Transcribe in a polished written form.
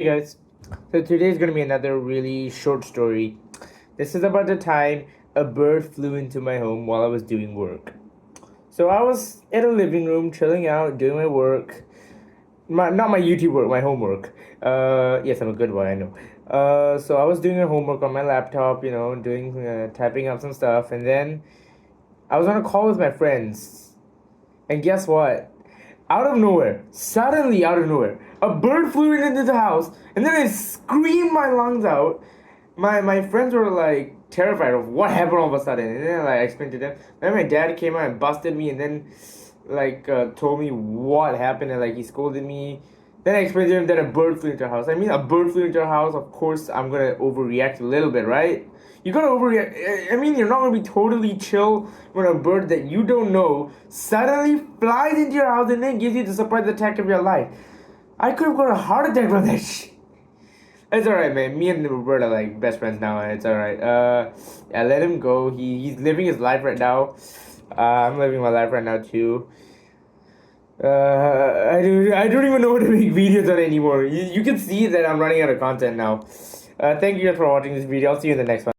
Hey guys, so today is going to be another really short story. This is about the time a bird flew into my home while I was doing work. So I was in a living room, chilling out, doing my work. Not my YouTube work, my homework. Yes, I'm a good one, I know. So I was doing my homework on my laptop, doing typing up some stuff, and then I was on a call with my friends. And guess what? Out of nowhere, suddenly out of nowhere, a bird flew into the house, and then I screamed my lungs out. My friends were like terrified of what happened all of a sudden, and then like I explained to them. Then my dad came out and busted me, and then told me what happened, and like he scolded me. Then I explained to him that a bird flew into our house. I mean, a bird flew into our house. Of course, I'm gonna overreact a little bit, right? You gotta overreact. I mean, you're not gonna be totally chill when a bird that you don't know suddenly flies into your house and then gives you the surprise attack of your life. I could have got a heart attack from that shit. It's alright, man. Me and the bird are like best friends now, and it's alright. Yeah, let him go. He's living his life right now. I'm living my life right now too. I don't even know what to make videos on anymore. You can see that I'm running out of content now. Thank you guys for watching this video. I'll see you in the next one.